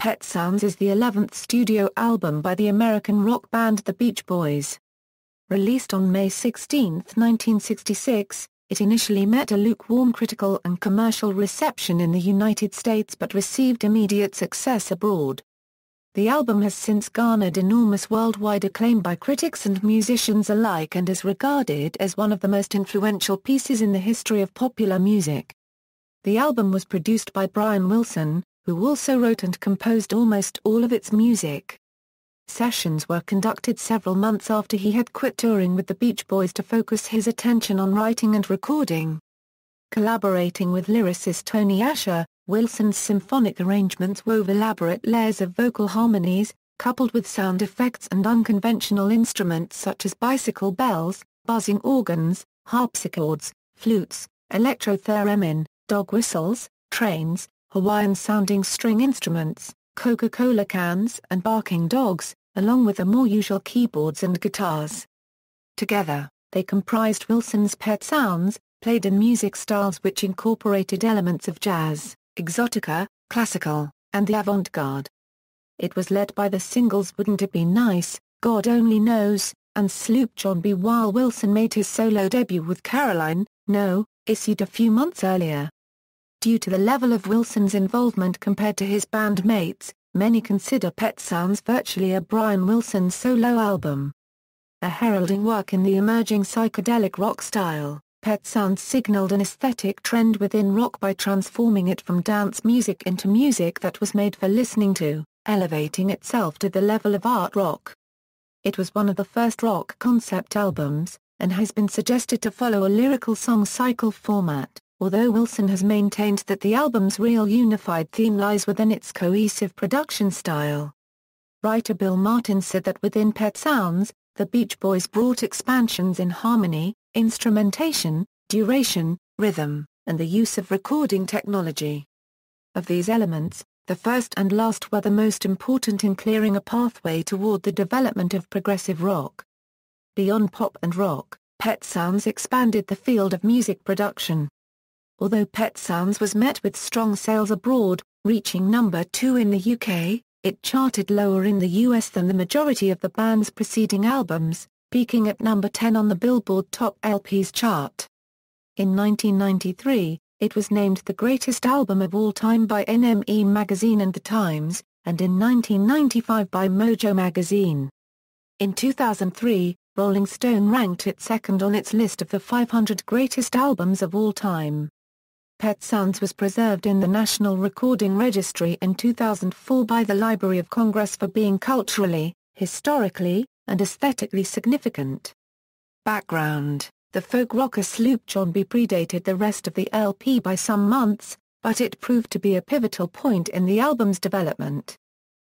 Pet Sounds is the 11th studio album by the American rock band The Beach Boys. Released on May 16, 1966, it initially met a lukewarm critical and commercial reception in the United States but received immediate success abroad. The album has since garnered enormous worldwide acclaim by critics and musicians alike and is regarded as one of the most influential pieces in the history of popular music. The album was produced by Brian Wilson, who also wrote and composed almost all of its music. Sessions were conducted several months after he had quit touring with the Beach Boys to focus his attention on writing and recording. Collaborating with lyricist Tony Asher, Wilson's symphonic arrangements wove elaborate layers of vocal harmonies, coupled with sound effects and unconventional instruments such as bicycle bells, buzzing organs, harpsichords, flutes, Electro-Theremin, dog whistles, trains, Hawaiian-sounding string instruments, Coca-Cola cans and barking dogs, along with the more usual keyboards and guitars. Together, they comprised Wilson's Pet Sounds, played in music styles which incorporated elements of jazz, exotica, classical, and the avant-garde. It was led by the singles Wouldn't It Be Nice, God Only Knows, and Sloop John B, while Wilson made his solo debut with Caroline, No, issued a few months earlier. Due to the level of Wilson's involvement compared to his bandmates, many consider Pet Sounds virtually a Brian Wilson solo album. A heralding work in the emerging psychedelic rock style, Pet Sounds signaled an aesthetic trend within rock by transforming it from dance music into music that was made for listening to, elevating itself to the level of art rock. It was one of the first rock concept albums, and has been suggested to follow a lyrical song cycle format, although Wilson has maintained that the album's real unified theme lies within its cohesive production style. Writer Bill Martin said that within Pet Sounds, the Beach Boys brought expansions in harmony, instrumentation, duration, rhythm, and the use of recording technology. Of these elements, the first and last were the most important in clearing a pathway toward the development of progressive rock. Beyond pop and rock, Pet Sounds expanded the field of music production. Although Pet Sounds was met with strong sales abroad, reaching number 2 in the UK, it charted lower in the US than the majority of the band's preceding albums, peaking at number 10 on the Billboard Top LPs chart. In 1993, it was named the greatest album of all time by NME magazine and The Times, and in 1995 by Mojo magazine. In 2003, Rolling Stone ranked it second on its list of the 500 greatest albums of all time. Pet Sounds was preserved in the National Recording Registry in 2004 by the Library of Congress for being culturally, historically, and aesthetically significant. Background: the folk rocker Sloop John B predated the rest of the LP by some months, but it proved to be a pivotal point in the album's development.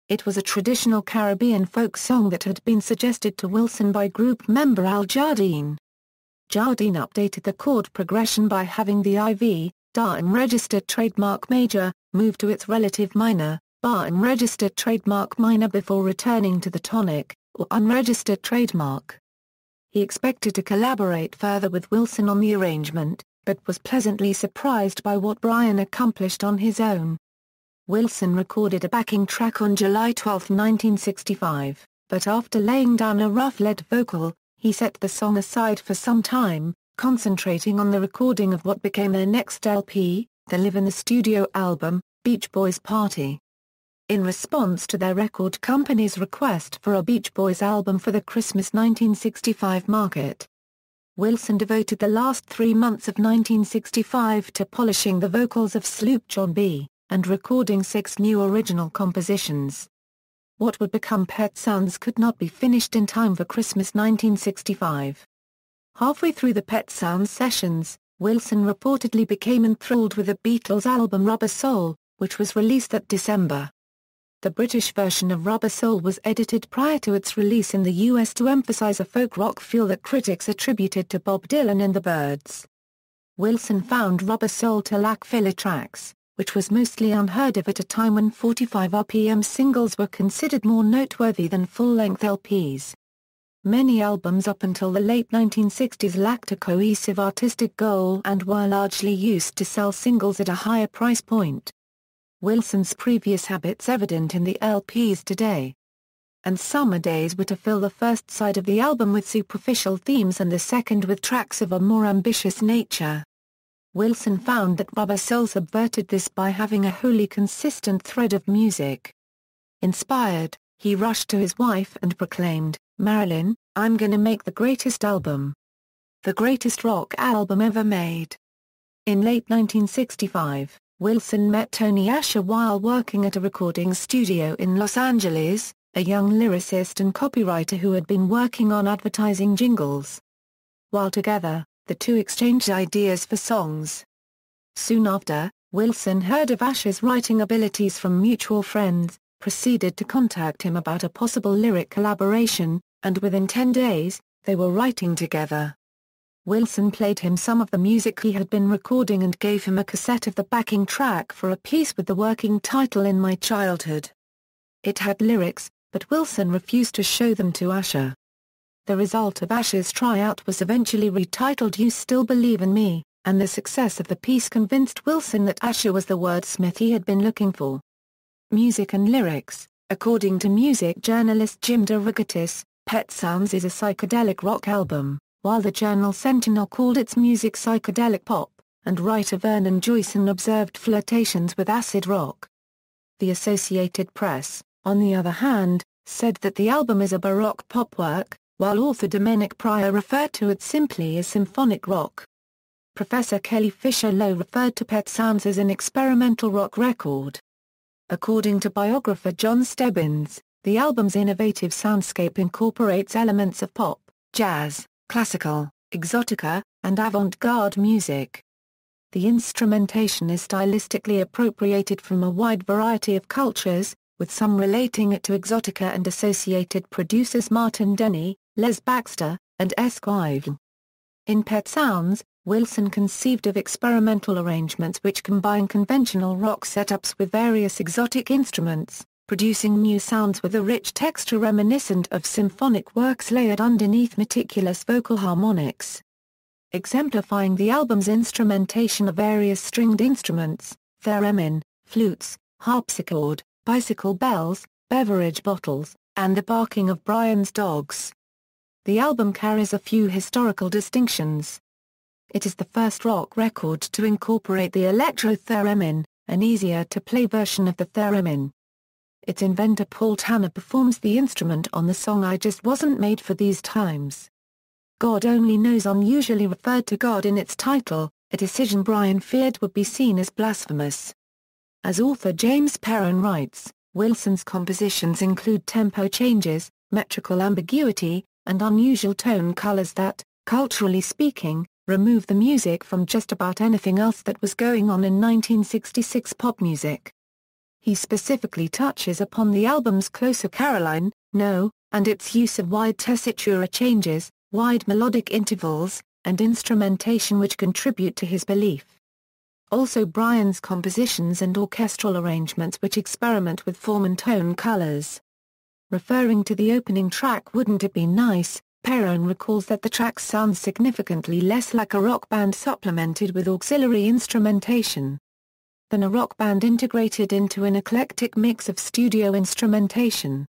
It was a traditional Caribbean folk song that had been suggested to Wilson by group member Al Jardine. Jardine updated the chord progression by having the IV, da unregistered trademark major, move to its relative minor, bar unregistered trademark minor before returning to the tonic, or unregistered trademark. He expected to collaborate further with Wilson on the arrangement, but was pleasantly surprised by what Brian accomplished on his own. Wilson recorded a backing track on July 12, 1965, but after laying down a rough lead vocal, he set the song aside for some time, concentrating on the recording of what became their next LP, the Live in the Studio album, Beach Boys Party. In response to their record company's request for a Beach Boys album for the Christmas 1965 market, Wilson devoted the last 3 months of 1965 to polishing the vocals of Sloop John B, and recording 6 new original compositions. What would become Pet Sounds could not be finished in time for Christmas 1965. Halfway through the Pet Sounds sessions, Wilson reportedly became enthralled with the Beatles' album Rubber Soul, which was released that December. The British version of Rubber Soul was edited prior to its release in the US to emphasize a folk rock feel that critics attributed to Bob Dylan and the Byrds. Wilson found Rubber Soul to lack filler tracks, which was mostly unheard of at a time when 45 RPM singles were considered more noteworthy than full-length LPs. Many albums up until the late 1960s lacked a cohesive artistic goal and were largely used to sell singles at a higher price point. Wilson's previous habits evident in the LPs today. And Summer Days were to fill the first side of the album with superficial themes and the second with tracks of a more ambitious nature. Wilson found that Rubber Soul subverted this by having a wholly consistent thread of music. Inspired, he rushed to his wife and proclaimed, "Marilyn, I'm gonna make the greatest album. The greatest rock album ever made." In late 1965, Wilson met Tony Asher while working at a recording studio in Los Angeles, a young lyricist and copywriter who had been working on advertising jingles. While together, the two exchanged ideas for songs. Soon after, Wilson heard of Asher's writing abilities from mutual friends, proceeded to contact him about a possible lyric collaboration, and within 10 days, they were writing together. Wilson played him some of the music he had been recording and gave him a cassette of the backing track for a piece with the working title In My Childhood. It had lyrics, but Wilson refused to show them to Asher. The result of Asher's tryout was eventually retitled You Still Believe in Me, and the success of the piece convinced Wilson that Asher was the wordsmith he had been looking for. Music and lyrics. According to music journalist Jim DeRogatis, Pet Sounds is a psychedelic rock album, while the journal Sentinel called its music psychedelic pop, and writer Vernon Joyson observed flirtations with acid rock. The Associated Press, on the other hand, said that the album is a baroque pop work, while author Dominic Pryor referred to it simply as symphonic rock. Professor Kelly Fisher Lowe referred to Pet Sounds as an experimental rock record. According to biographer John Stebbins, the album's innovative soundscape incorporates elements of pop, jazz, classical, exotica, and avant-garde music. The instrumentation is stylistically appropriated from a wide variety of cultures, with some relating it to exotica and associated producers Martin Denny, Les Baxter, and Esquire. In Pet Sounds, Wilson conceived of experimental arrangements which combine conventional rock setups with various exotic instruments, producing new sounds with a rich texture reminiscent of symphonic works layered underneath meticulous vocal harmonics. Exemplifying the album's instrumentation of various stringed instruments, theremin, flutes, harpsichord, bicycle bells, beverage bottles, and the barking of Brian's dogs. The album carries a few historical distinctions. It is the first rock record to incorporate the Electro-Theremin, an easier-to-play version of the theremin. Its inventor Paul Tanner performs the instrument on the song I Just Wasn't Made for These Times. God Only Knows unusually referred to God in its title, a decision Brian feared would be seen as blasphemous. As author James Perron writes, Wilson's compositions include tempo changes, metrical ambiguity, and unusual tone colors that, culturally speaking, remove the music from just about anything else that was going on in 1966 pop music. He specifically touches upon the album's Closer Caroline, No, and its use of wide tessitura changes, wide melodic intervals, and instrumentation which contribute to his belief. Also Brian's compositions and orchestral arrangements which experiment with form and tone colors. Referring to the opening track Wouldn't It Be Nice, Perron recalls that the track sounds significantly less like a rock band supplemented with auxiliary instrumentation than a rock band integrated into an eclectic mix of studio instrumentation.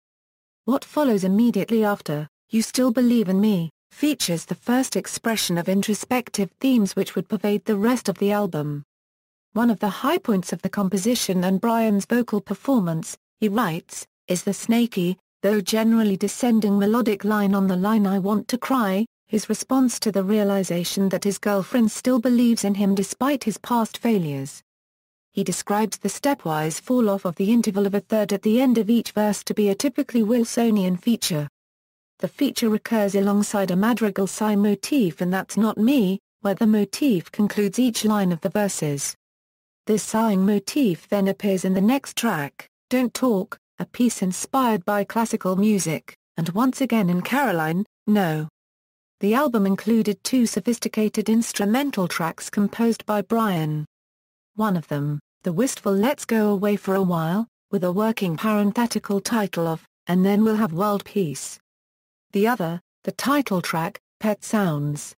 What follows immediately after, You Still Believe in Me, features the first expression of introspective themes which would pervade the rest of the album. One of the high points of the composition and Brian's vocal performance, he writes, is the snaky, though generally descending melodic line on the line I Want to Cry, his response to the realization that his girlfriend still believes in him despite his past failures. He describes the stepwise fall-off of the interval of a third at the end of each verse to be a typically Wilsonian feature. The feature recurs alongside a madrigal sigh motif in That's Not Me, where the motif concludes each line of the verses. This sighing motif then appears in the next track, Don't Talk, a piece inspired by classical music, and once again in Caroline, No. The album included 2 sophisticated instrumental tracks composed by Brian. One of them, the wistful Let's Go Away for a While, with a working parenthetical title of, And Then We'll Have World Peace. The other, the title track, Pet Sounds.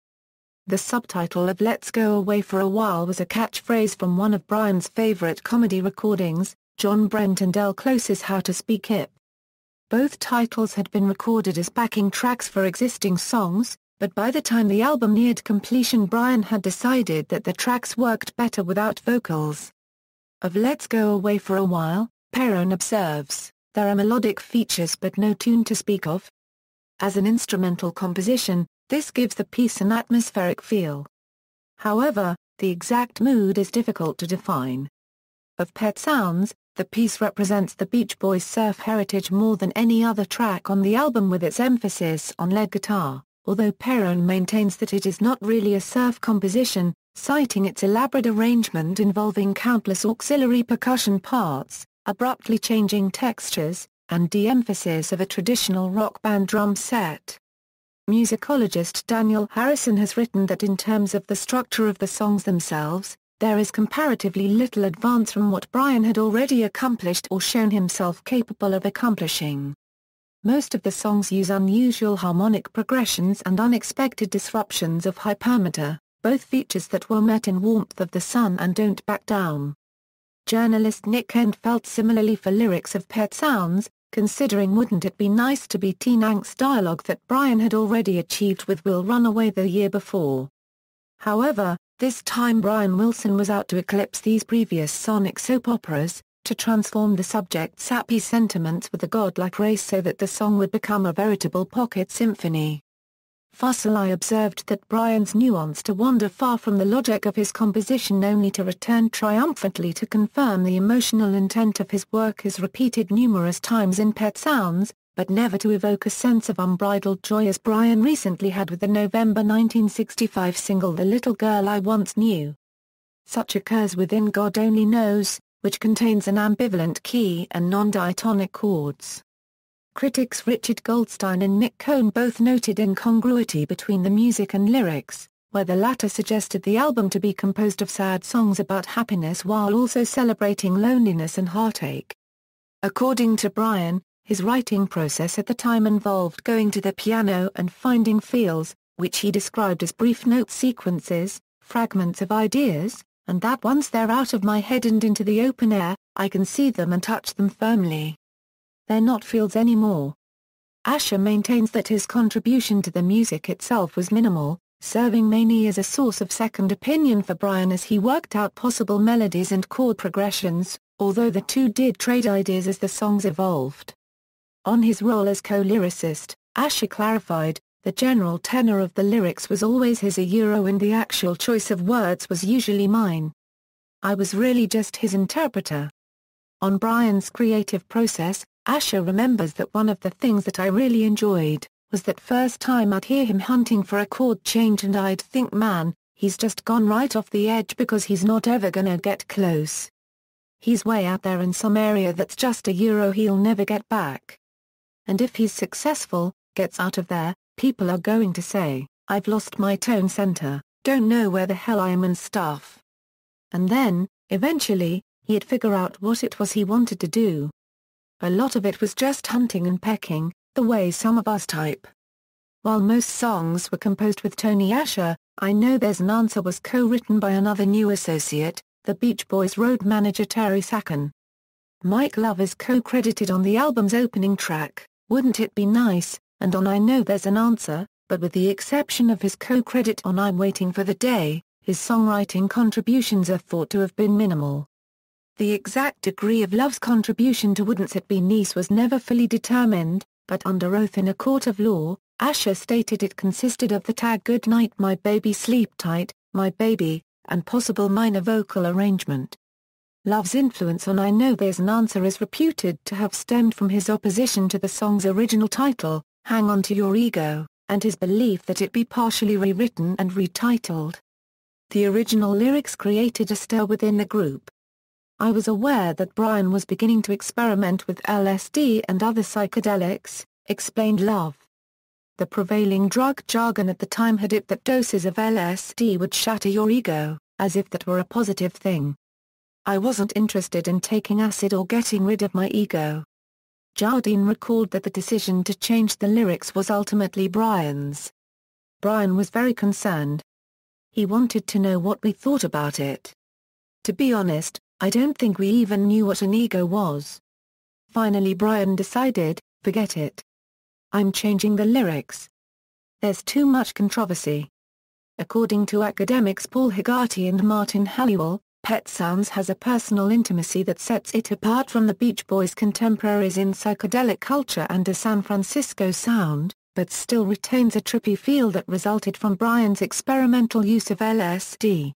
The subtitle of Let's Go Away for a While was a catchphrase from one of Brian's favorite comedy recordings, John Brent and L. Close's How to Speak Hip. Both titles had been recorded as backing tracks for existing songs, but by the time the album neared completion Brian had decided that the tracks worked better without vocals. Of Let's Go Away for a While, Perron observes, "There are melodic features but no tune to speak of." As an instrumental composition, this gives the piece an atmospheric feel. However, the exact mood is difficult to define. Of Pet Sounds, the piece represents the Beach Boys' surf heritage more than any other track on the album with its emphasis on lead guitar, although Perron maintains that it is not really a surf composition, citing its elaborate arrangement involving countless auxiliary percussion parts, abruptly changing textures, and de-emphasis of a traditional rock band drum set. Musicologist Daniel Harrison has written that in terms of the structure of the songs themselves, there is comparatively little advance from what Brian had already accomplished or shown himself capable of accomplishing. Most of the songs use unusual harmonic progressions and unexpected disruptions of hypermeter, both features that were met in Warmth of the Sun and Don't Back Down. Journalist Nick Kent felt similarly for lyrics of Pet Sounds, considering Wouldn't It Be Nice to Be teen angst dialogue that Brian had already achieved with We'll Run Away the year before. However, this time Brian Wilson was out to eclipse these previous sonic soap operas, to transform the subject's sappy sentiments with a godlike grace so that the song would become a veritable pocket symphony. Fuseli observed that Brian's nuance to wander far from the logic of his composition only to return triumphantly to confirm the emotional intent of his work is repeated numerous times in Pet Sounds, but never to evoke a sense of unbridled joy as Brian recently had with the November 1965 single The Little Girl I Once Knew. Such occurs within God Only Knows, which contains an ambivalent key and non-diatonic chords. Critics Richard Goldstein and Nick Cohn both noted incongruity between the music and lyrics, where the latter suggested the album to be composed of sad songs about happiness while also celebrating loneliness and heartache. According to Brian, his writing process at the time involved going to the piano and finding feels, which he described as brief note sequences, fragments of ideas, and that once they're out of my head and into the open air, I can see them and touch them firmly. They're not feels anymore. Asher maintains that his contribution to the music itself was minimal, serving mainly as a source of second opinion for Brian as he worked out possible melodies and chord progressions, although the two did trade ideas as the songs evolved. On his role as co-lyricist, Asher clarified, "The general tenor of the lyrics was always his and the actual choice of words was usually mine. I was really just his interpreter." On Brian's creative process, Asher remembers that one of the things that I really enjoyed was that first time I'd hear him hunting for a chord change and I'd think, man, he's just gone right off the edge because he's not ever gonna get close. He's way out there in some area that's just he'll never get back. And if he's successful, gets out of there, people are going to say, I've lost my tone center, don't know where the hell I am and stuff. And then, eventually, he'd figure out what it was he wanted to do. A lot of it was just hunting and pecking, the way some of us type. While most songs were composed with Tony Asher, I Know There's an Answer was co-written by another new associate, the Beach Boys road manager Terry Sacken. Mike Love is co-credited on the album's opening track, Wouldn't It Be Nice, and on I Know There's an Answer, but with the exception of his co-credit on I'm Waiting for the Day, his songwriting contributions are thought to have been minimal. The exact degree of Love's contribution to Wouldn't It Be Nice was never fully determined, but under oath in a court of law, Asher stated it consisted of the tag Good Night My Baby Sleep Tight, My Baby, and possible minor vocal arrangement. Love's influence on I Know There's an Answer is reputed to have stemmed from his opposition to the song's original title, Hang On to Your Ego, and his belief that it be partially rewritten and retitled. The original lyrics created a stir within the group. I was aware that Brian was beginning to experiment with LSD and other psychedelics, explained Love. The prevailing drug jargon at the time had it that doses of LSD would shatter your ego, as if that were a positive thing. I wasn't interested in taking acid or getting rid of my ego. Jardine recalled that the decision to change the lyrics was ultimately Brian's. Brian was very concerned. He wanted to know what we thought about it. To be honest, I don't think we even knew what an ego was. Finally Brian decided, forget it. I'm changing the lyrics. There's too much controversy. According to academics Paul Hegarty and Martin Halliwell, Pet Sounds has a personal intimacy that sets it apart from the Beach Boys' contemporaries in psychedelic culture and a San Francisco sound, but still retains a trippy feel that resulted from Brian's experimental use of LSD.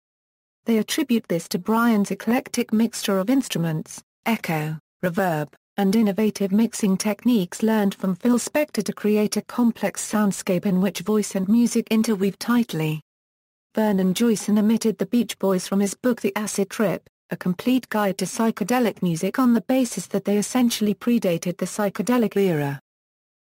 They attribute this to Brian's eclectic mixture of instruments, echo, reverb, and innovative mixing techniques learned from Phil Spector to create a complex soundscape in which voice and music interweave tightly. Vernon Joyson omitted the Beach Boys from his book The Acid Trip, a complete guide to psychedelic music on the basis that they essentially predated the psychedelic era.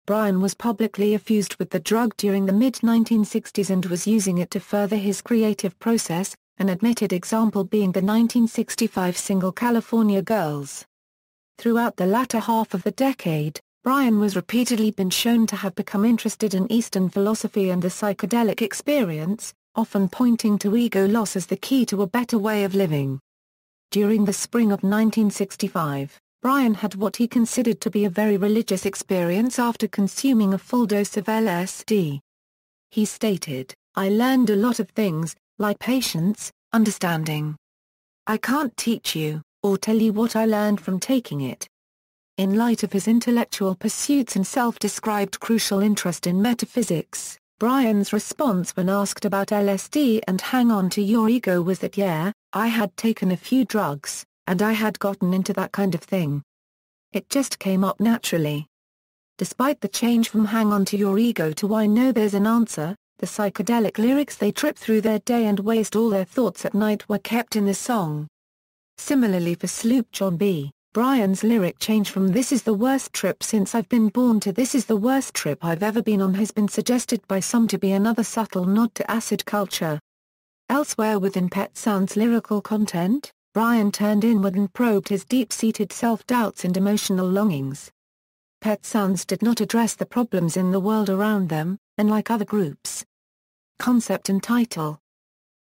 Brian was publicly effused with the drug during the mid-1960s and was using it to further his creative process, an admitted example being the 1965 single California Girls. Throughout the latter half of the decade, Brian was repeatedly been shown to have become interested in Eastern philosophy and the psychedelic experience, often pointing to ego loss as the key to a better way of living. During the spring of 1965, Brian had what he considered to be a very religious experience after consuming a full dose of LSD. He stated, "I learned a lot of things, like patience, understanding. I can't teach you, or tell you what I learned from taking it." In light of his intellectual pursuits and self-described crucial interest in metaphysics, Brian's response when asked about LSD and Hang On to Your Ego was that yeah, I had taken a few drugs, and I had gotten into that kind of thing. It just came up naturally. Despite the change from Hang On to Your Ego to I Know There's an Answer, the psychedelic lyrics they trip through their day and waste all their thoughts at night were kept in the song. Similarly for Sloop John B, Brian's lyric change from This is the worst trip since I've been born to This is the worst trip I've ever been on has been suggested by some to be another subtle nod to acid culture. Elsewhere within Pet Sounds' lyrical content, Brian turned inward and probed his deep-seated self-doubts and emotional longings. Pet Sounds did not address the problems in the world around them, unlike other groups. Concept and title.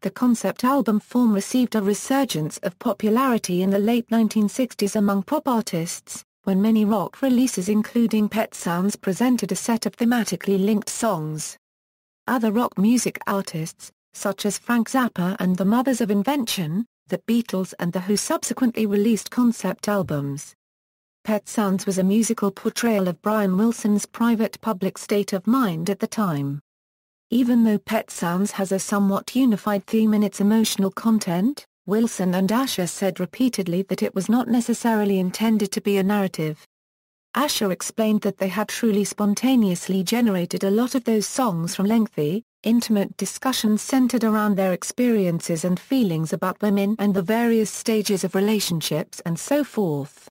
The concept album form received a resurgence of popularity in the late 1960s among pop artists, when many rock releases including Pet Sounds presented a set of thematically linked songs. Other rock music artists, such as Frank Zappa and the Mothers of Invention, the Beatles and The Who subsequently released concept albums. Pet Sounds was a musical portrayal of Brian Wilson's private-public state of mind at the time. Even though Pet Sounds has a somewhat unified theme in its emotional content, Wilson and Asher said repeatedly that it was not necessarily intended to be a narrative. Asher explained that they had truly spontaneously generated a lot of those songs from lengthy, intimate discussions centered around their experiences and feelings about women and the various stages of relationships and so forth.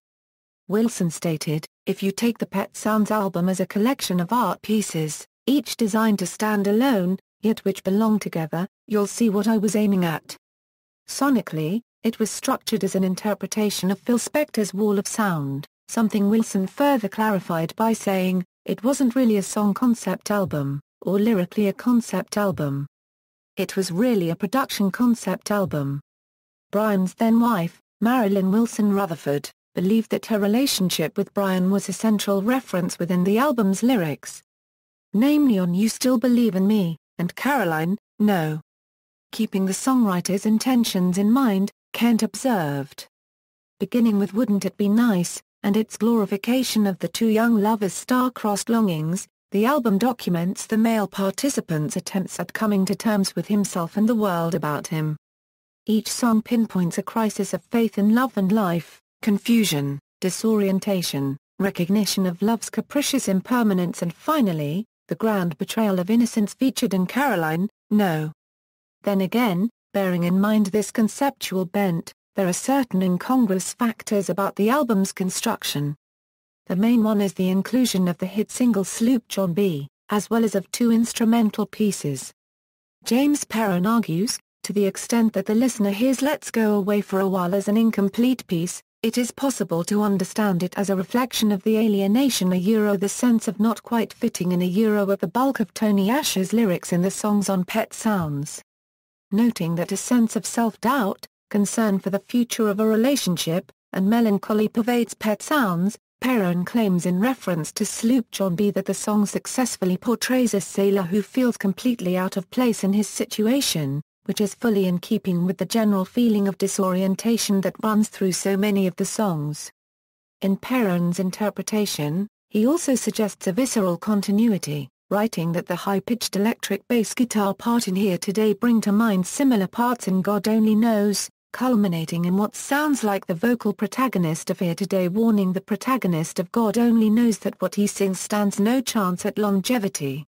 Wilson stated, "If you take the Pet Sounds album as a collection of art pieces, each designed to stand alone, yet which belong together, you'll see what I was aiming at." Sonically, it was structured as an interpretation of Phil Spector's Wall of Sound, something Wilson further clarified by saying, "It wasn't really a song concept album, or lyrically a concept album. It was really a production concept album." Brian's then-wife, Marilyn Wilson Rutherford, believed that her relationship with Brian was a central reference within the album's lyrics. Namely on You Still Believe in Me, and Caroline, No. Keeping the songwriter's intentions in mind, Kent observed. Beginning with Wouldn't It Be Nice, and its glorification of the two young lovers' star-crossed longings, the album documents the male participant's attempts at coming to terms with himself and the world about him. Each song pinpoints a crisis of faith in love and life, confusion, disorientation, recognition of love's capricious impermanence and finally, the grand betrayal of innocence featured in Caroline, No. Then again, bearing in mind this conceptual bent, there are certain incongruous factors about the album's construction. The main one is the inclusion of the hit single Sloop John B, as well as of two instrumental pieces. James Perron argues, to the extent that the listener hears Let's Go Away for a While as an incomplete piece, it is possible to understand it as a reflection of the alienation the sense of not quite fitting in of the bulk of Tony Asher's lyrics in the songs on Pet Sounds. Noting that a sense of self-doubt, concern for the future of a relationship, and melancholy pervades Pet Sounds. Perrin claims in reference to Sloop John B that the song successfully portrays a sailor who feels completely out of place in his situation, which is fully in keeping with the general feeling of disorientation that runs through so many of the songs. In Perrin's interpretation, he also suggests a visceral continuity, writing that the high-pitched electric bass guitar part in Here Today bring to mind similar parts in God Only Knows, culminating in what sounds like the vocal protagonist of Here Today warning the protagonist of God Only Knows that what he sings stands no chance at longevity.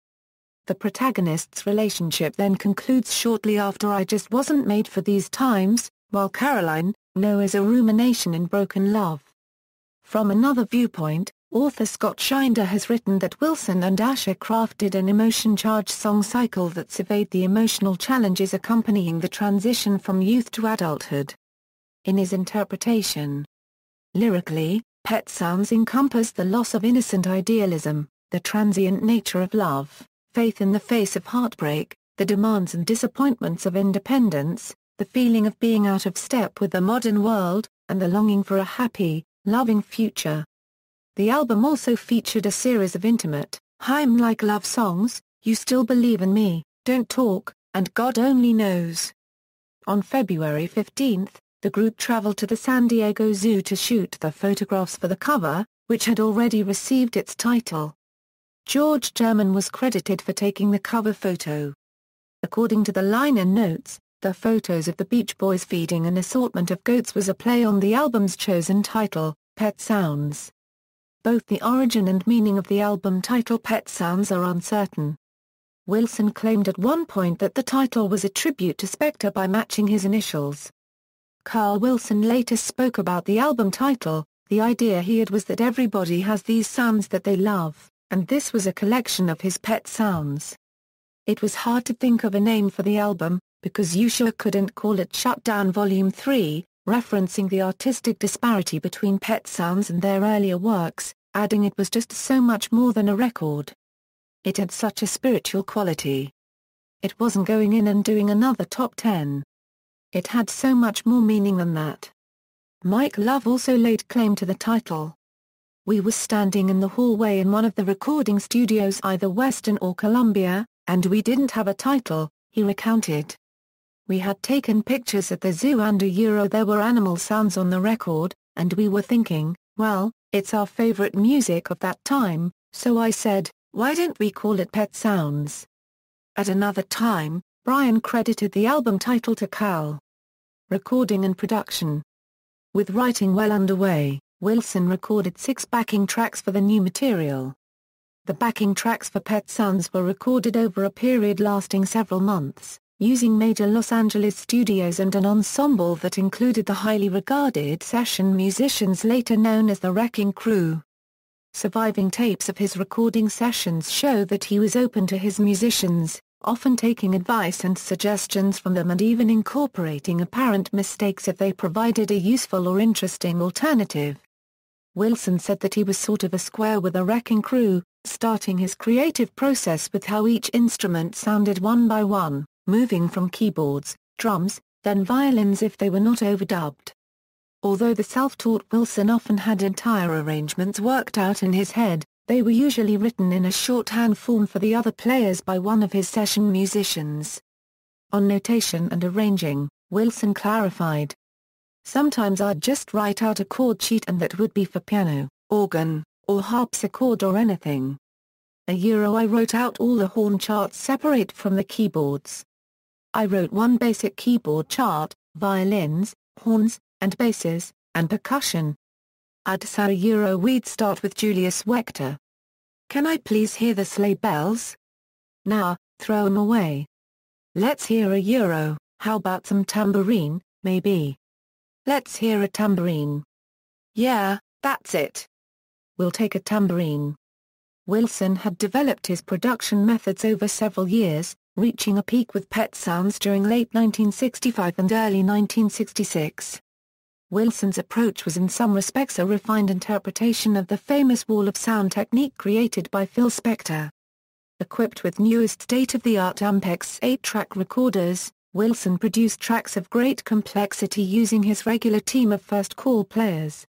The protagonist's relationship then concludes shortly after I just wasn't made for these times, while Caroline, No is a rumination in broken love. From another viewpoint, author Scott Schinder has written that Wilson and Asher crafted an emotion-charged song cycle that surveyed the emotional challenges accompanying the transition from youth to adulthood. In his interpretation, lyrically, Pet Sounds encompass the loss of innocent idealism, the transient nature of love, faith in the face of heartbreak, the demands and disappointments of independence, the feeling of being out of step with the modern world, and the longing for a happy, loving future. The album also featured a series of intimate, hymn-like love songs, You Still Believe in Me, Don't Talk, and God Only Knows. On February 15, the group traveled to the San Diego Zoo to shoot the photographs for the cover, which had already received its title. George German was credited for taking the cover photo. According to the liner notes, the photos of the Beach Boys feeding an assortment of goats was a play on the album's chosen title, Pet Sounds. Both the origin and meaning of the album title Pet Sounds are uncertain. Wilson claimed at one point that the title was a tribute to Spector by matching his initials. Carl Wilson later spoke about the album title. The idea he had was that everybody has these sounds that they love, and this was a collection of his pet sounds. It was hard to think of a name for the album, because you sure couldn't call it Shut Down Volume 3, referencing the artistic disparity between Pet Sounds and their earlier works, adding it was just so much more than a record. It had such a spiritual quality. It wasn't going in and doing another top 10. It had so much more meaning than that. Mike Love also laid claim to the title. We were standing in the hallway in one of the recording studios, either Western or Columbia, and we didn't have a title, he recounted. We had taken pictures at the zoo and there were animal sounds on the record, and we were thinking, well, it's our favorite music of that time, so I said, why don't we call it Pet Sounds? At another time, Brian credited the album title to Cal. Recording and production. With writing well underway, Wilson recorded 6 backing tracks for the new material. The backing tracks for Pet Sounds were recorded over a period lasting several months, using major Los Angeles studios and an ensemble that included the highly regarded session musicians later known as the Wrecking Crew. Surviving tapes of his recording sessions show that he was open to his musicians, often taking advice and suggestions from them and even incorporating apparent mistakes if they provided a useful or interesting alternative. Wilson said that he was sort of a square with the Wrecking Crew, starting his creative process with how each instrument sounded one by one, moving from keyboards, drums, then violins if they were not overdubbed. Although the self-taught Wilson often had entire arrangements worked out in his head, they were usually written in a shorthand form for the other players by one of his session musicians. On notation and arranging, Wilson clarified. Sometimes I'd just write out a chord sheet and that would be for piano, organ, or harpsichord or anything. I wrote out all the horn charts separate from the keyboards. I wrote one basic keyboard chart, violins, horns, and basses, and percussion. We'd start with Julius Wechter. Can I please hear the sleigh bells? Nah, throw 'em away. Let's hear a Euro, how about some tambourine, maybe? Let's hear a tambourine. Yeah, that's it. We'll take a tambourine. Wilson had developed his production methods over several years, reaching a peak with Pet Sounds during late 1965 and early 1966. Wilson's approach was in some respects a refined interpretation of the famous wall of sound technique created by Phil Spector. Equipped with newest state-of-the-art Ampex 8-track recorders, Wilson produced tracks of great complexity using his regular team of first-call players.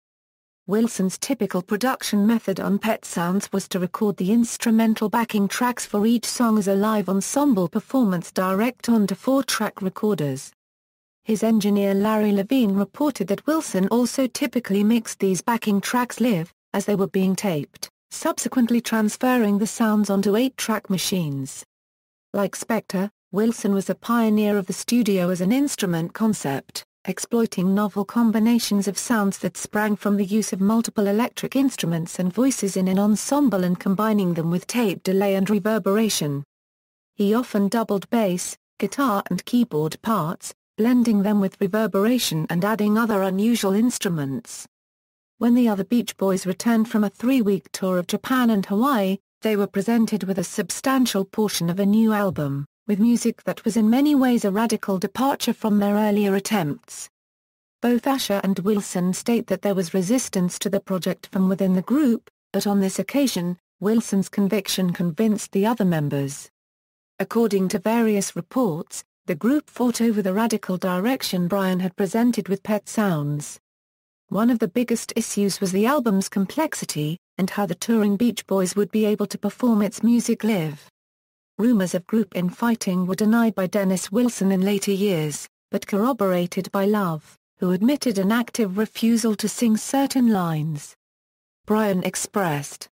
Wilson's typical production method on Pet Sounds was to record the instrumental backing tracks for each song as a live ensemble performance direct onto 4-track recorders. His engineer Larry Levine reported that Wilson also typically mixed these backing tracks live, as they were being taped, subsequently transferring the sounds onto 8-track machines. Like Spector, Wilson was a pioneer of the studio as an instrument concept, exploiting novel combinations of sounds that sprang from the use of multiple electric instruments and voices in an ensemble and combining them with tape delay and reverberation. He often doubled bass, guitar and keyboard parts, blending them with reverberation and adding other unusual instruments. When the other Beach Boys returned from a 3-week tour of Japan and Hawaii, they were presented with a substantial portion of a new album, with music that was in many ways a radical departure from their earlier attempts. Both Asher and Wilson state that there was resistance to the project from within the group, but on this occasion, Wilson's conviction convinced the other members. According to various reports, the group fought over the radical direction Brian had presented with Pet Sounds. One of the biggest issues was the album's complexity, and how the touring Beach Boys would be able to perform its music live. Rumors of group infighting were denied by Dennis Wilson in later years, but corroborated by Love, who admitted an active refusal to sing certain lines. Brian expressed,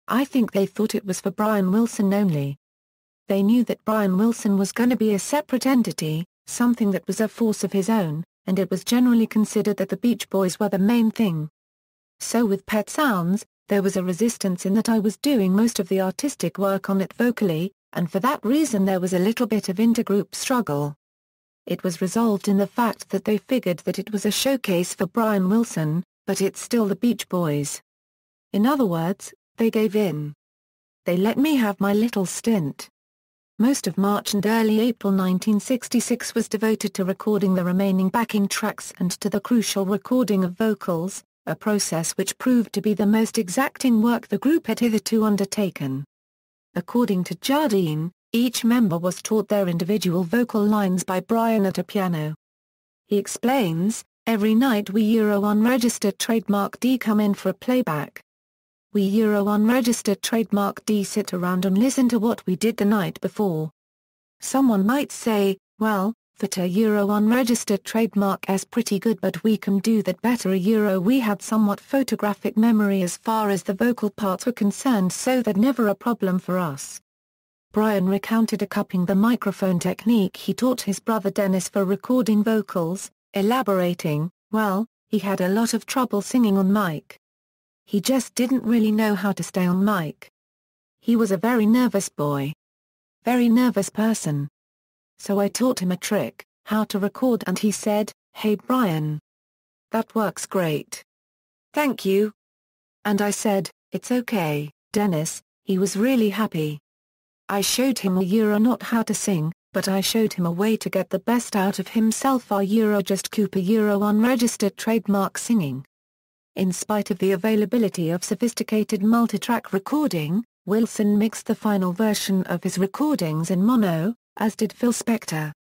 "I think they thought it was for Brian Wilson only. They knew that Brian Wilson was going to be a separate entity, something that was a force of his own, and it was generally considered that the Beach Boys were the main thing. So with Pet Sounds, there was a resistance in that I was doing most of the artistic work on it vocally, and for that reason there was a little bit of intergroup struggle. It was resolved in the fact that they figured that it was a showcase for Brian Wilson, but it's still the Beach Boys. In other words, they gave in. They let me have my little stint." Most of March and early April 1966 was devoted to recording the remaining backing tracks and to the crucial recording of vocals, a process which proved to be the most exacting work the group had hitherto undertaken. According to Jardine, each member was taught their individual vocal lines by Brian at a piano. He explains, "Every night we unregistered trademark D come in for a playback. We unregistered trademark D sit around and listen to what we did the night before. Someone might say, well, that unregistered trademark is pretty good but we can do that better. We had somewhat photographic memory as far as the vocal parts were concerned, so that never a problem for us." Brian recounted a cupping the microphone technique he taught his brother Dennis for recording vocals, elaborating, "Well, he had a lot of trouble singing on mic. He just didn't really know how to stay on mic. He was a very nervous boy. Very nervous person. So I taught him a trick, how to record, and he said, 'Hey Brian. That works great. Thank you.' And I said, 'It's okay, Dennis.' He was really happy. I showed him not how to sing, but I showed him a way to get the best out of himself. Just Cooper unregistered trademark singing." In spite of the availability of sophisticated multitrack recording, Wilson mixed the final version of his recordings in mono, as did Phil Spector.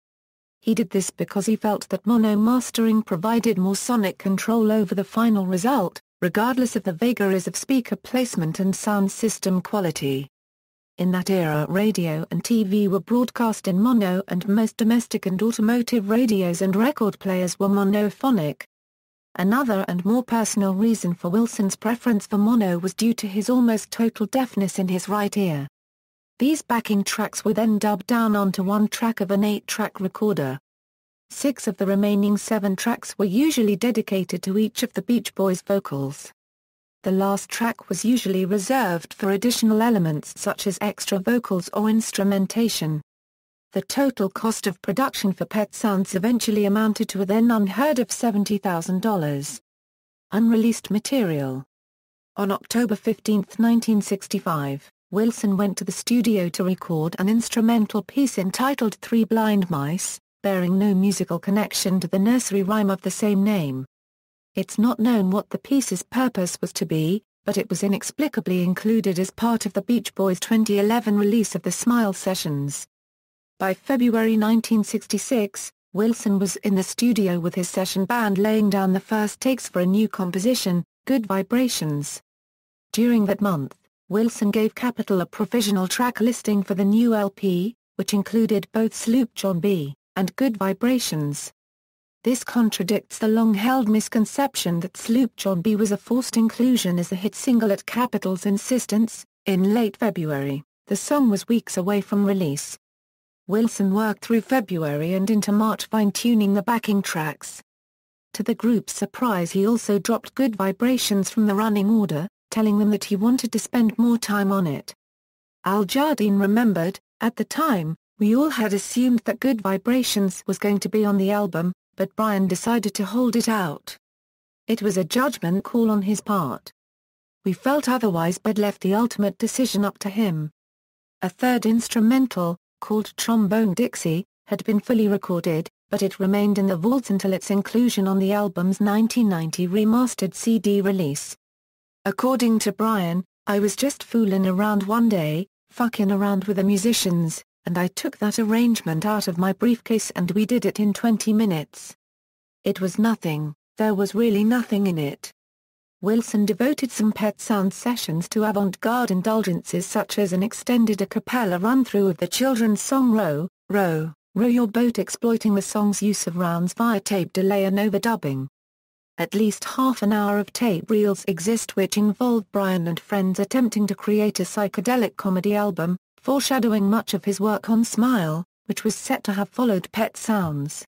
He did this because he felt that mono mastering provided more sonic control over the final result, regardless of the vagaries of speaker placement and sound system quality. In that era, radio and TV were broadcast in mono, and most domestic and automotive radios and record players were monophonic. Another and more personal reason for Wilson's preference for mono was due to his almost total deafness in his right ear. These backing tracks were then dubbed down onto one track of an 8-track recorder. 6 of the remaining 7 tracks were usually dedicated to each of the Beach Boys' vocals. The last track was usually reserved for additional elements such as extra vocals or instrumentation. The total cost of production for Pet Sounds eventually amounted to a then unheard of $70,000. Unreleased material. On October 15, 1965, Wilson went to the studio to record an instrumental piece entitled Three Blind Mice, bearing no musical connection to the nursery rhyme of the same name. It's not known what the piece's purpose was to be, but it was inexplicably included as part of the Beach Boys' 2011 release of the Smile Sessions. By February 1966, Wilson was in the studio with his session band laying down the first takes for a new composition, Good Vibrations. During that month, Wilson gave Capitol a provisional track listing for the new LP, which included both Sloop John B. and Good Vibrations. This contradicts the long-held misconception that Sloop John B was a forced inclusion as a hit single at Capitol's insistence. In late February, the song was weeks away from release. Wilson worked through February and into March fine-tuning the backing tracks. To the group's surprise, he also dropped Good Vibrations from the running order, telling them that he wanted to spend more time on it. Al Jardine remembered, "At the time, we all had assumed that Good Vibrations was going to be on the album, but Brian decided to hold it out. It was a judgment call on his part. We felt otherwise but left the ultimate decision up to him." A third instrumental, called Trombone Dixie, had been fully recorded, but it remained in the vaults until its inclusion on the album's 1990 remastered CD release. According to Brian, "I was just fooling around one day, fucking around with the musicians, and I took that arrangement out of my briefcase and we did it in 20 minutes. It was nothing, there was really nothing in it." Wilson devoted some Pet Sounds sessions to avant-garde indulgences such as an extended a cappella run-through of the children's song Row, Row, Row Your Boat, exploiting the song's use of rounds via tape delay and overdubbing. At least half an hour of tape reels exist which involve Brian and friends attempting to create a psychedelic comedy album, foreshadowing much of his work on Smile, which was set to have followed Pet Sounds.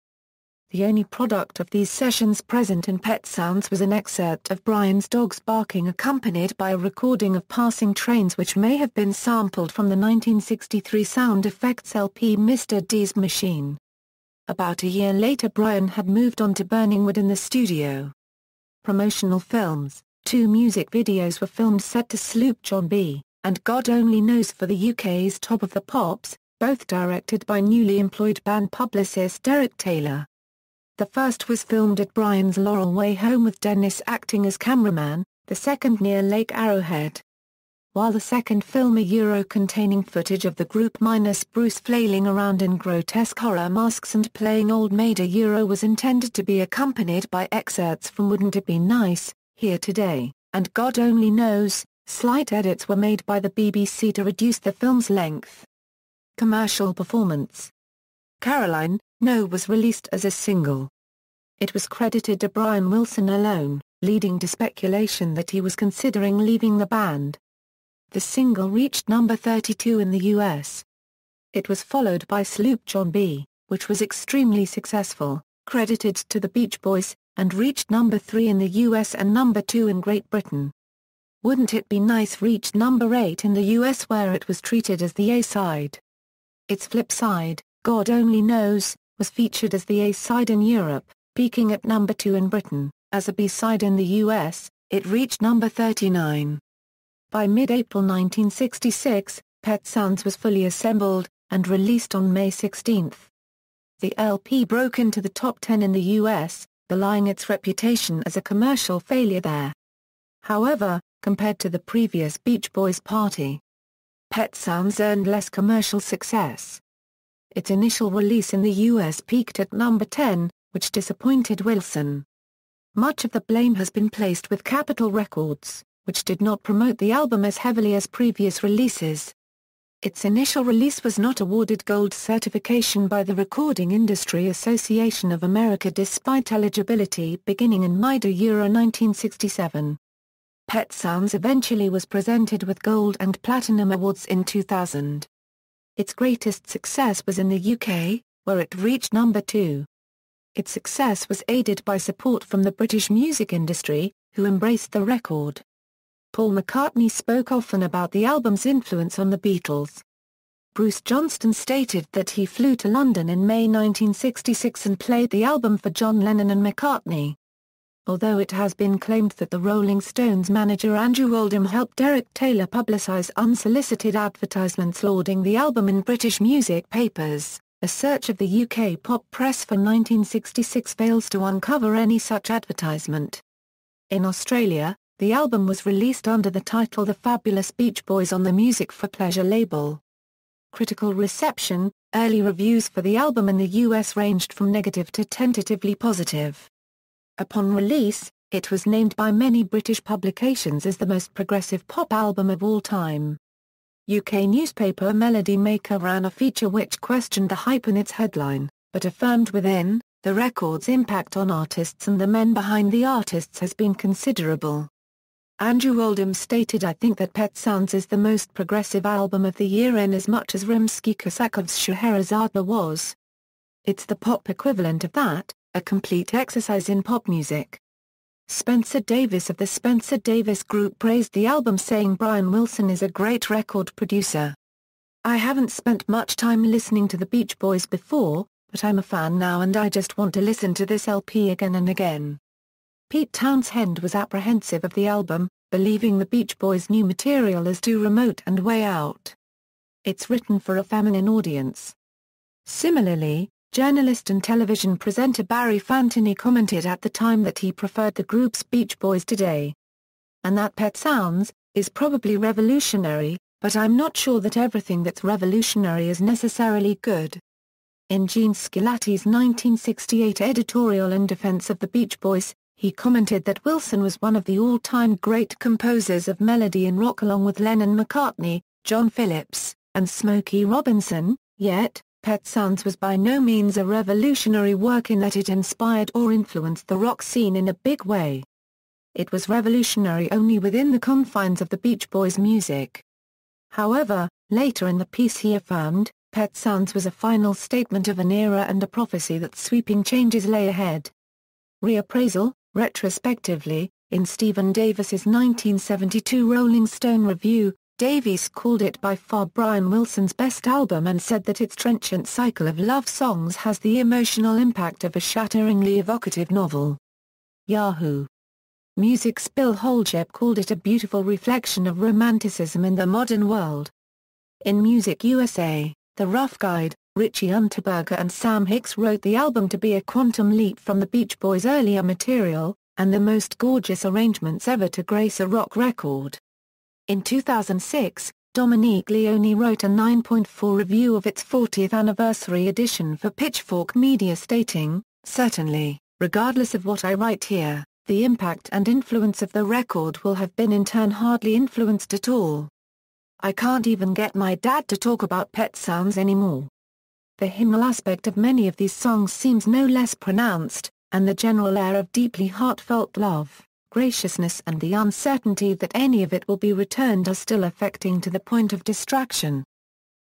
The only product of these sessions present in Pet Sounds was an excerpt of Brian's dogs barking accompanied by a recording of passing trains which may have been sampled from the 1963 sound effects LP Mr. D's Machine. About a year later Brian had moved on to burning wood in the studio. Promotional films, 2 music videos were filmed set to Sloop John B. and God Only Knows for the UK's Top of the Pops, both directed by newly employed band publicist Derek Taylor. The first was filmed at Brian's Laurel Way home with Dennis acting as cameraman, the second near Lake Arrowhead. While the second film, containing footage of the group minus Bruce flailing around in grotesque horror masks and playing Old Maid, was intended to be accompanied by excerpts from Wouldn't It Be Nice, Here Today, and God Only Knows. Slight edits were made by the BBC to reduce the film's length. Commercial performance. Caroline, No was released as a single. It was credited to Brian Wilson alone, leading to speculation that he was considering leaving the band. The single reached number 32 in the US. It was followed by Sloop John B, which was extremely successful, credited to the Beach Boys, and reached number 3 in the US and number 2 in Great Britain. Wouldn't It Be Nice reached number 8 in the US, where it was treated as the A-side. Its flip side, God Only Knows, was featured as the A-side in Europe, peaking at number 2 in Britain. As a B-side in the US, it reached number 39. By mid-April 1966, Pet Sounds was fully assembled, and released on May 16. The LP broke into the top 10 in the US, belying its reputation as a commercial failure there. However, compared to the previous Beach Boys party, Pet Sounds earned less commercial success. Its initial release in the US peaked at number 10, which disappointed Wilson. Much of the blame has been placed with Capitol Records, which did not promote the album as heavily as previous releases. Its initial release was not awarded gold certification by the Recording Industry Association of America despite eligibility beginning in May-Euro 1967. Pet Sounds eventually was presented with gold and platinum awards in 2000. Its greatest success was in the UK, where it reached number 2. Its success was aided by support from the British music industry, who embraced the record. Paul McCartney spoke often about the album's influence on the Beatles. Bruce Johnston stated that he flew to London in May 1966 and played the album for John Lennon and McCartney. Although it has been claimed that the Rolling Stones manager Andrew Oldham helped Derek Taylor publicise unsolicited advertisements lauding the album in British music papers, a search of the UK pop press for 1966 fails to uncover any such advertisement. In Australia, the album was released under the title The Fabulous Beach Boys on the Music for Pleasure label. Critical reception. Early reviews for the album in the US ranged from negative to tentatively positive. Upon release, it was named by many British publications as the most progressive pop album of all time. UK newspaper Melody Maker ran a feature which questioned the hype in its headline, but affirmed within, the record's impact on artists and the men behind the artists has been considerable. Andrew Oldham stated, "I think that Pet Sounds is the most progressive album of the year in as much as Rimsky-Korsakov's Scheherazade was. It's the pop equivalent of that, a complete exercise in pop music." Spencer Davis of the Spencer Davis Group praised the album, saying Brian Wilson is a great record producer. "I haven't spent much time listening to the Beach Boys before, but I'm a fan now and I just want to listen to this LP again and again." Pete Townshend was apprehensive of the album, believing the Beach Boys' new material is too remote and way out. "It's written for a feminine audience." Similarly, journalist and television presenter Barry Fantini commented at the time that he preferred the group's Beach Boys today. "And that Pet Sounds is probably revolutionary, but I'm not sure that everything that's revolutionary is necessarily good." In Gene Schilatti's 1968 editorial in defense of the Beach Boys, he commented that Wilson was one of the all-time great composers of melody and rock along with Lennon-McCartney, John Phillips, and Smokey Robinson, yet, Pet Sounds was by no means a revolutionary work in that it inspired or influenced the rock scene in a big way. It was revolutionary only within the confines of the Beach Boys' music. However, later in the piece he affirmed, Pet Sounds was a final statement of an era and a prophecy that sweeping changes lay ahead. Reappraisal. Retrospectively, in Stephen Davis's 1972 Rolling Stone review, Davies called it by far Brian Wilson's best album and said that its trenchant cycle of love songs has the emotional impact of a shatteringly evocative novel. Yahoo! Music's Bill Holdship called it a beautiful reflection of romanticism in the modern world. In Music USA, The Rough Guide, Richie Unterberger and Sam Hicks wrote the album to be a quantum leap from the Beach Boys' earlier material, and the most gorgeous arrangements ever to grace a rock record. In 2006, Dominique Leone wrote a 9.4 review of its 40th anniversary edition for Pitchfork Media, stating, "Certainly, regardless of what I write here, the impact and influence of the record will have been in turn hardly influenced at all. I can't even get my dad to talk about Pet Sounds anymore." The hymnal aspect of many of these songs seems no less pronounced, and the general air of deeply heartfelt love, graciousness and the uncertainty that any of it will be returned are still affecting to the point of distraction.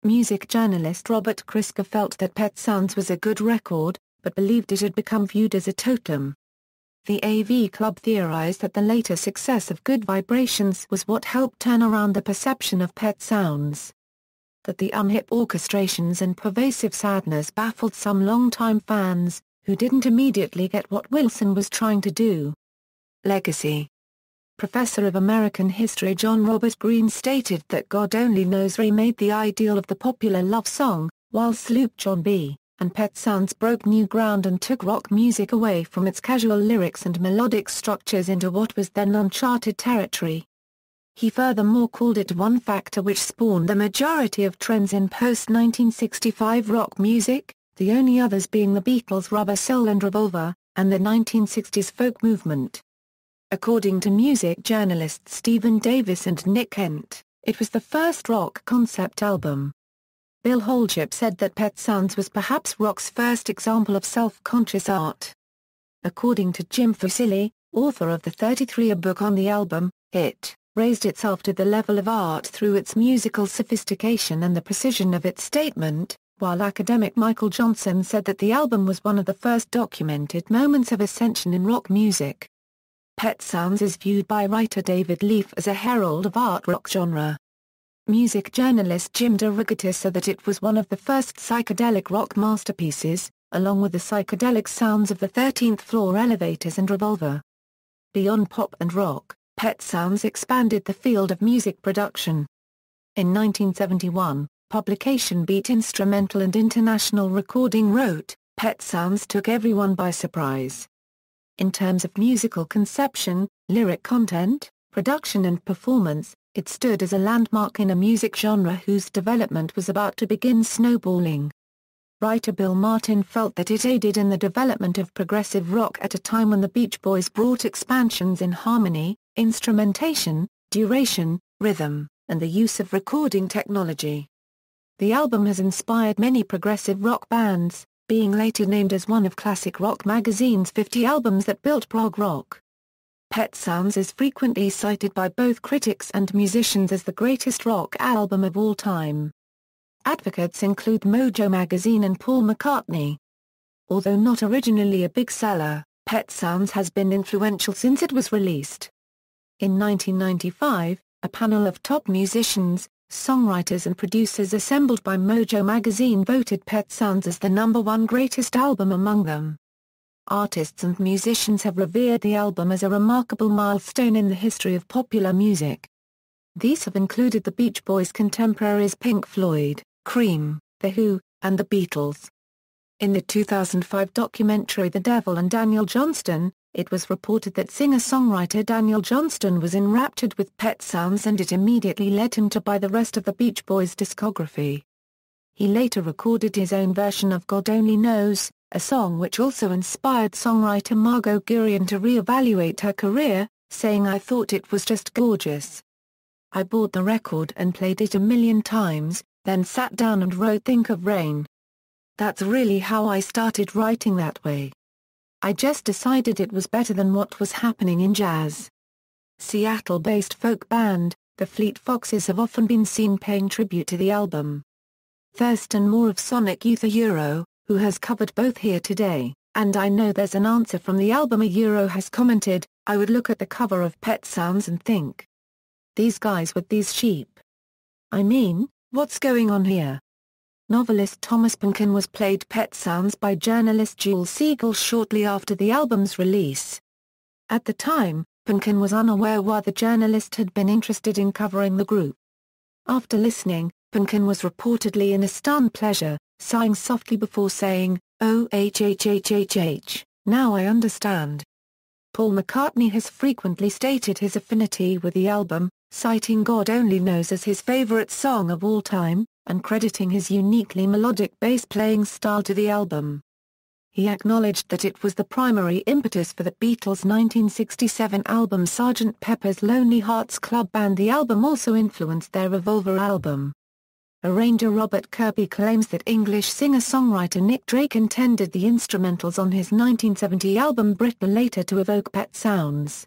Music journalist Robert Christgau felt that Pet Sounds was a good record, but believed it had become viewed as a totem. The AV Club theorized that the later success of Good Vibrations was what helped turn around the perception of Pet Sounds. That the unhip orchestrations and pervasive sadness baffled some longtime fans, who didn't immediately get what Wilson was trying to do. Legacy. Professor of American history John Robert Green stated that God Only Knows remade the ideal of the popular love song, while Sloop John B. and Pet Sounds broke new ground and took rock music away from its casual lyrics and melodic structures into what was then uncharted territory. He furthermore called it one factor which spawned the majority of trends in post-1965 rock music, the only others being the Beatles' Rubber Soul and Revolver, and the 1960s folk movement. According to music journalists Stephen Davis and Nick Kent, it was the first rock concept album. Bill Holdship said that Pet Sounds was perhaps rock's first example of self-conscious art. According to Jim Fusilli, author of the 33 book on the album, it raised itself to the level of art through its musical sophistication and the precision of its statement, while academic Michael Johnson said that the album was one of the first documented moments of ascension in rock music. Pet Sounds is viewed by writer David Leaf as a herald of art rock genre. Music journalist Jim DeRogatis said that it was one of the first psychedelic rock masterpieces, along with the psychedelic sounds of the 13th Floor Elevators and Revolver. Beyond pop and rock, Pet Sounds expanded the field of music production. In 1971, publication Beat Instrumental and International Recording wrote, "Pet Sounds took everyone by surprise. In terms of musical conception, lyric content, production and performance, It stood as a landmark in a music genre whose development was about to begin snowballing. Writer Bill Martin felt that it aided in the development of progressive rock at a time when the Beach Boys brought expansions in harmony, instrumentation, duration, rhythm, and the use of recording technology. The album has inspired many progressive rock bands, being later named as one of Classic Rock magazine's 50 albums that built prog rock. Pet Sounds is frequently cited by both critics and musicians as the greatest rock album of all time. Advocates include Mojo magazine and Paul McCartney. Although not originally a big seller, Pet Sounds has been influential since it was released. In 1995, a panel of top musicians, songwriters and producers assembled by Mojo magazine voted Pet Sounds as the #1 greatest album among them. Artists and musicians have revered the album as a remarkable milestone in the history of popular music. These have included the Beach Boys' contemporaries Pink Floyd, Cream, The Who, and the Beatles. In the 2005 documentary The Devil and Daniel Johnston, it was reported that singer-songwriter Daniel Johnston was enraptured with Pet Sounds and it immediately led him to buy the rest of the Beach Boys' discography. He later recorded his own version of God Only Knows, a song which also inspired songwriter Margot Gurian to re-evaluate her career, saying, "I thought it was just gorgeous. I bought the record and played it 1,000,000 times, then sat down and wrote Think of Rain. That's really how I started writing that way. I just decided it was better than what was happening in jazz." Seattle-based folk band, the Fleet Foxes have often been seen paying tribute to the album. Thurston Moore of Sonic Youth Euro, who has covered both Here Today, and I Know There's an Answer from the album Euro, has commented, "I would look at the cover of Pet Sounds and think, these guys with these sheep. I mean, what's going on here?" Novelist Thomas Pynchon was played Pet Sounds by journalist Jules Siegel shortly after the album's release. At the time, Pynchon was unaware why the journalist had been interested in covering the group. After listening, Pynchon was reportedly in a stunned pleasure, sighing softly before saying, "Oh now I understand." Paul McCartney has frequently stated his affinity with the album, citing God Only Knows as his favorite song of all time, and crediting his uniquely melodic bass-playing style to the album. He acknowledged that it was the primary impetus for the Beatles' 1967 album Sgt. Pepper's Lonely Hearts Club Band. The album also influenced their Revolver album. Arranger Robert Kirby claims that English singer-songwriter Nick Drake intended the instrumentals on his 1970 album Britta later to evoke Pet Sounds.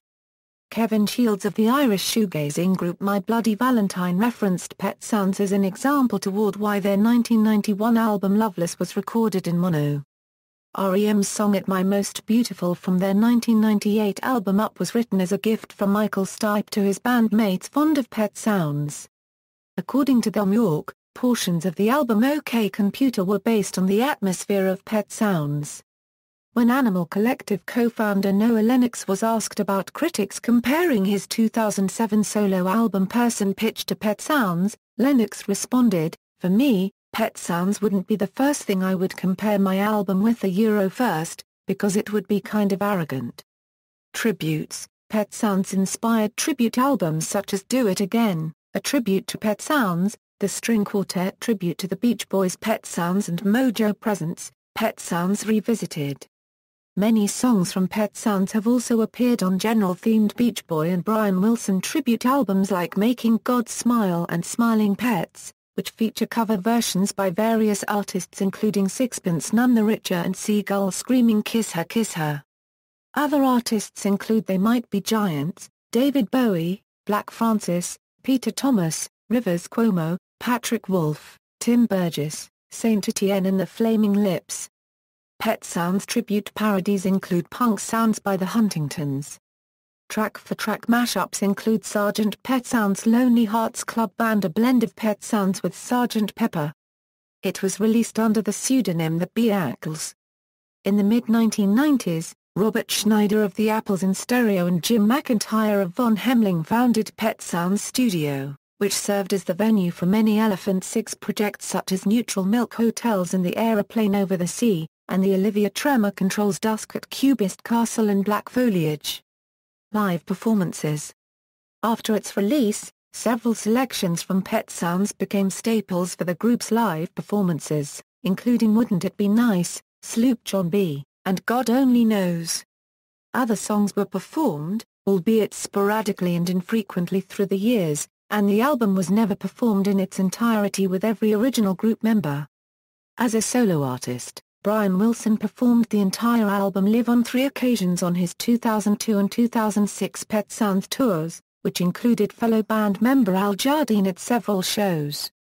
Kevin Shields of the Irish shoegazing group My Bloody Valentine referenced Pet Sounds as an example toward why their 1991 album Loveless was recorded in mono. R.E.M's song At My Most Beautiful from their 1998 album Up was written as a gift from Michael Stipe to his bandmates fond of Pet Sounds. According to New York, portions of the album OK Computer were based on the atmosphere of Pet Sounds. When Animal Collective co-founder Noah Lennox was asked about critics comparing his 2007 solo album Person Pitch to Pet Sounds, Lennox responded, "For me, Pet Sounds wouldn't be the first thing I would compare my album with. The Euro first, because it would be kind of arrogant." Tributes. Pet Sounds inspired tribute albums such as Do It Again, a tribute to Pet Sounds, the String Quartet tribute to the Beach Boys Pet Sounds, and Mojo Presents, Pet Sounds Revisited. Many songs from Pet Sounds have also appeared on genre-themed Beach Boy and Brian Wilson tribute albums like Making God Smile and Smiling Pets, which feature cover versions by various artists including Sixpence None the Richer and Seagull Screaming Kiss Her Kiss Her. Other artists include They Might Be Giants, David Bowie, Black Francis, Peter Thomas, Rivers Cuomo, Patrick Wolf, Tim Burgess, Saint Etienne and the Flaming Lips. Pet Sounds tribute parodies include Punk Sounds by the Huntingtons. Track-for-track mashups include Sgt. Pet Sounds' Lonely Hearts Club Band, a blend of Pet Sounds with Sgt. Pepper. It was released under the pseudonym The Beatles. In the mid-1990s, Robert Schneider of the Apples in Stereo and Jim McIntyre of Von Hemling founded Pet Sounds Studio, which served as the venue for many Elephant Six projects such as Neutral Milk Hotels and the Aeroplane Over the Sea, and the Olivia Tremor Controls Dusk at Cubist Castle and Black Foliage. Live performances. After its release, Several selections from Pet Sounds became staples for the group's live performances, including Wouldn't It Be Nice, Sloop John B, and God Only Knows. Other songs were performed, albeit sporadically and infrequently through the years, and the album was never performed in its entirety with every original group member. As a solo artist, Brian Wilson performed the entire album live on 3 occasions on his 2002 and 2006 Pet Sounds tours, which included fellow band member Al Jardine at several shows.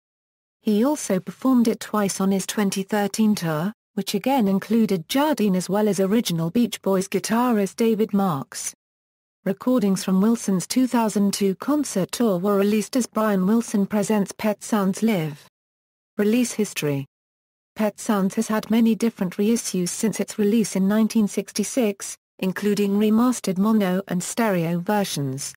He also performed it twice on his 2013 tour, which again included Jardine as well as original Beach Boys guitarist David Marks. Recordings from Wilson's 2002 concert tour were released as Brian Wilson Presents Pet Sounds Live. Release history. Pet Sounds has had many different reissues since its release in 1966, including remastered mono and stereo versions.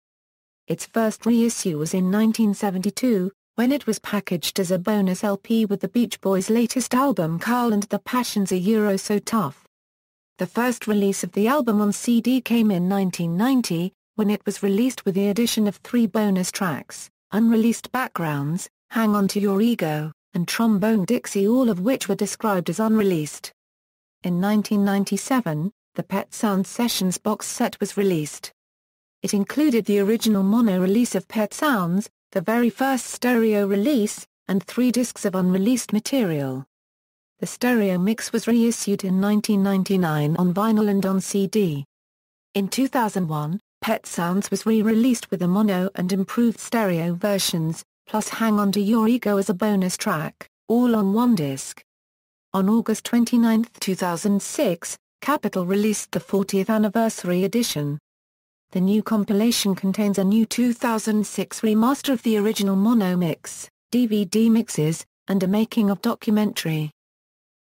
Its first reissue was in 1972, when it was packaged as a bonus LP with the Beach Boys' latest album Carl and the Passions So Tough. The first release of the album on CD came in 1990, when it was released with the addition of 3 bonus tracks, Unreleased Backgrounds, Hang On To Your Ego, and Trombone Dixie, all of which were described as unreleased. In 1997, the Pet Sounds Sessions box set was released. It included the original mono release of Pet Sounds, the very first stereo release, and 3 discs of unreleased material. The stereo mix was reissued in 1999 on vinyl and on CD. In 2001, Pet Sounds was re-released with a mono and improved stereo versions, plus Hang On To Your Ego as a bonus track, all on 1 disc. On August 29, 2006, Capitol released the 40th anniversary edition. The new compilation contains a new 2006 remaster of the original mono mix, DVD mixes, and a making-of documentary.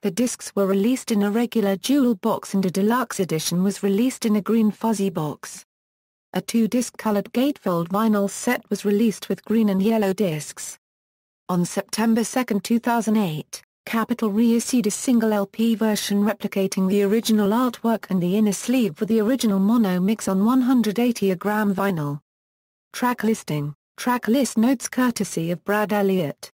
The discs were released in a regular jewel box and a deluxe edition was released in a green fuzzy box. A 2-disc colored gatefold vinyl set was released with green and yellow discs. On September 2, 2008, Capitol reissued a single LP version replicating the original artwork and the inner sleeve with the original mono mix on 180-gram vinyl. Track listing, track list notes courtesy of Brad Elliott.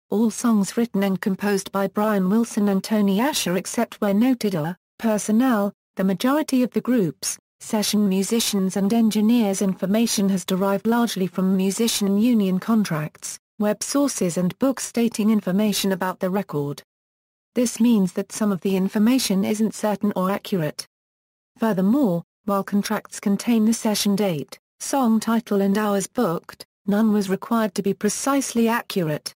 All songs written and composed by Brian Wilson and Tony Asher except where noted. Personnel, the majority of the group's session musicians and engineers information has derived largely from musician union contracts, web sources and books stating information about the record. This means that some of the information isn't certain or accurate. Furthermore, while contracts contain the session date, song title and hours booked, none was required to be precisely accurate.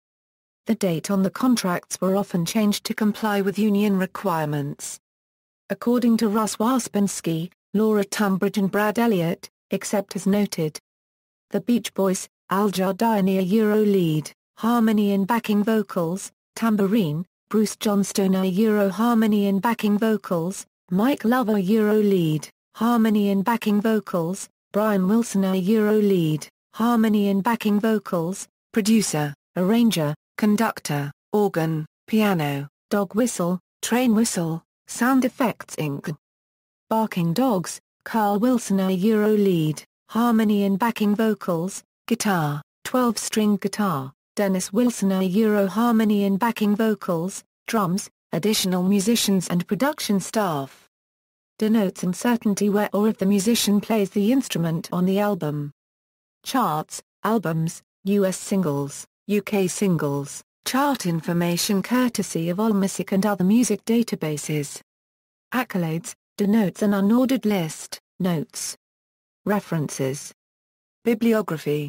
The date on the contracts were often changed to comply with union requirements. According to Russ Waspensky, Laura Tunbridge and Brad Elliott, except as noted. The Beach Boys, Al Jardine lead, harmony and backing vocals, tambourine, Bruce Johnstone harmony and backing vocals, Mike Lover lead, harmony and backing vocals, Brian Wilson lead, harmony and backing vocals, producer, arranger, conductor, organ, piano, dog whistle, train whistle, sound effects Inc. Barking Dogs, Carl Wilson lead, harmony and backing vocals, guitar, 12-string guitar, Dennis Wilson harmony and backing vocals, drums, additional musicians and production staff. Denotes uncertainty where or if the musician plays the instrument on the album. Charts, albums, US singles, UK singles, chart information courtesy of AllMusic and other music databases. Accolades, denotes an unordered list, notes. References. Bibliography.